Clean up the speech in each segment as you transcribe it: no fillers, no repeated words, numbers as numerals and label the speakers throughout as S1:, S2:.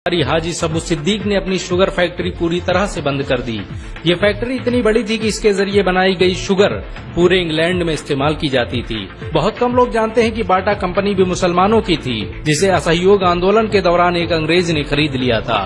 S1: हाजी सबू सिद्दीक ने अपनी शुगर फैक्ट्री पूरी तरह से बंद कर दी। ये फैक्ट्री इतनी बड़ी थी कि इसके जरिए बनाई गई शुगर पूरे इंग्लैंड में इस्तेमाल की जाती थी। बहुत कम लोग जानते हैं कि बाटा कंपनी भी मुसलमानों की थी, जिसे असहयोग आंदोलन के दौरान एक अंग्रेज ने खरीद लिया था।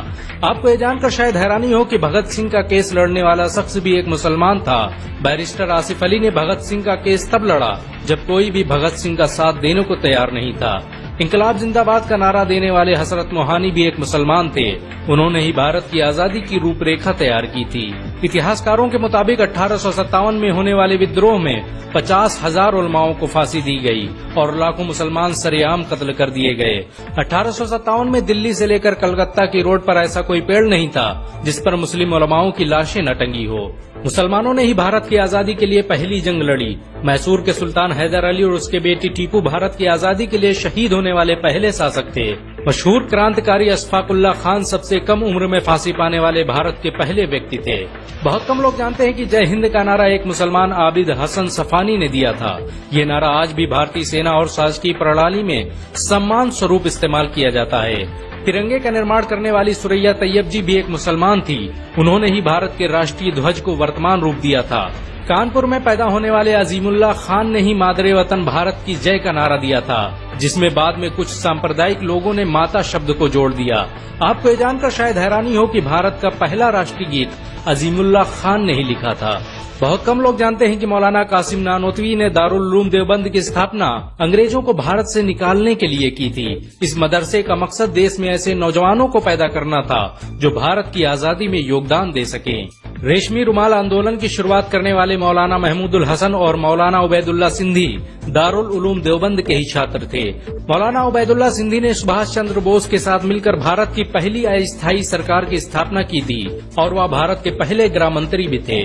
S1: आपको ये जानकर शायद हैरानी हो कि भगत सिंह का केस लड़ने वाला शख्स भी एक मुसलमान था। बैरिस्टर आसिफ अली ने भगत सिंह का केस तब लड़ा जब कोई भी भगत सिंह का साथ देने को तैयार नहीं था। इंकलाब जिंदाबाद का नारा देने वाले हसरत मोहानी भी एक मुसलमान थे। उन्होंने ही भारत की आजादी की रूपरेखा तैयार की थी। इतिहासकारों के मुताबिक 1857 में होने वाले विद्रोह में 50,000 उलमाओं को फांसी दी गई और लाखों मुसलमान सरेआम कत्ल कर दिए गए। 1857 में दिल्ली से लेकर कलकत्ता की रोड पर ऐसा कोई पेड़ नहीं था जिस पर मुस्लिम उलमाओं की लाशें न टंगी हो। मुसलमानों ने ही भारत की आजादी के लिए पहली जंग लड़ी। मैसूर के सुल्तान हैदर अली और उसके बेटी टीपू भारत की आजादी के लिए शहीद होने वाले पहले शासक थे। मशहूर क्रांतिकारी अशफाकुल्लाह खान सबसे कम उम्र में फांसी पाने वाले भारत के पहले व्यक्ति थे। बहुत कम लोग जानते हैं कि जय हिंद का नारा एक मुसलमान आबिद हसन सफानी ने दिया था। ये नारा आज भी भारतीय सेना और शासकीय प्रणाली में सम्मान स्वरूप इस्तेमाल किया जाता है। तिरंगे का निर्माण करने वाली सुरैया तैयब जी भी एक मुसलमान थी। उन्होंने ही भारत के राष्ट्रीय ध्वज को वर्तमान रूप दिया था। कानपुर में पैदा होने वाले अजीमुल्लाह खान ने ही मादरे वतन भारत की जय का नारा दिया था, जिसमें बाद में कुछ सांप्रदायिक लोगों ने माता शब्द को जोड़ दिया। आपको ये जानकर शायद हैरानी हो कि भारत का पहला राष्ट्रीय गीत अजीमुल्लाह खान ने ही लिखा था। बहुत कम लोग जानते हैं कि मौलाना कासिम नानोतवी ने दारुल उलूम देवबंद की स्थापना अंग्रेजों को भारत से निकालने के लिए की थी। इस मदरसे का मकसद देश में ऐसे नौजवानों को पैदा करना था जो भारत की आजादी में योगदान दे सकें। रेशमी रुमाल आंदोलन की शुरुआत करने वाले मौलाना महमूदुल हसन और मौलाना उबैदुल्ला सिंधी दारुल उलूम देवबंद के ही छात्र थे। मौलाना उबैदुल्ला सिंधी ने सुभाष चंद्र बोस के साथ मिलकर भारत की पहली अस्थायी सरकार की स्थापना की थी और वह भारत के पहले गृह मंत्री भी थे।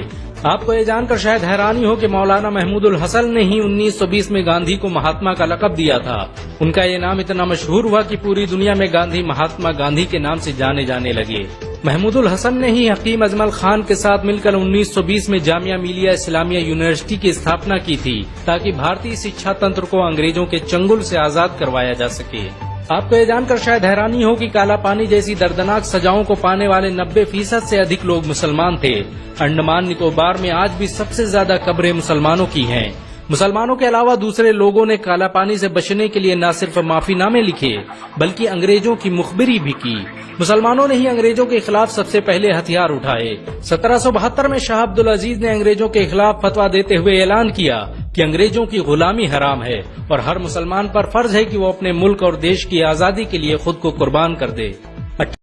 S1: आपको ये जानकर शायद हैरानी हो कि मौलाना महमूदुल हसन ने ही 1920 में गांधी को महात्मा का लक़ब दिया था। उनका ये नाम इतना मशहूर हुआ कि पूरी दुनिया में गांधी महात्मा गांधी के नाम से जाने जाने लगे। महमूदुल हसन ने ही हकीम अजमल खान के साथ मिलकर 1920 में जामिया मिलिया इस्लामिया यूनिवर्सिटी की स्थापना की थी, ताकि भारतीय शिक्षा तंत्र को अंग्रेजों के चंगुल से आजाद करवाया जा सके। आपको ये जानकर शायद हैरानी हो कि काला पानी जैसी दर्दनाक सजाओं को पाने वाले 90% से अधिक लोग मुसलमान थे। अंडमान निकोबार में आज भी सबसे ज्यादा कब्रें मुसलमानों की हैं। मुसलमानों के अलावा दूसरे लोगों ने काला पानी से बचने के लिए न सिर्फ माफीनामे लिखे बल्कि अंग्रेजों की मुखबिरी भी की। मुसलमानों ने ही अंग्रेजों के खिलाफ सबसे पहले हथियार उठाए। 1772 में शाह अब्दुल अजीज ने अंग्रेजों के खिलाफ फतवा देते हुए ऐलान किया कि अंग्रेजों की गुलामी हराम है और हर मुसलमान पर फर्ज है कि वो अपने मुल्क और देश की आजादी के लिए खुद को कुर्बान कर दे।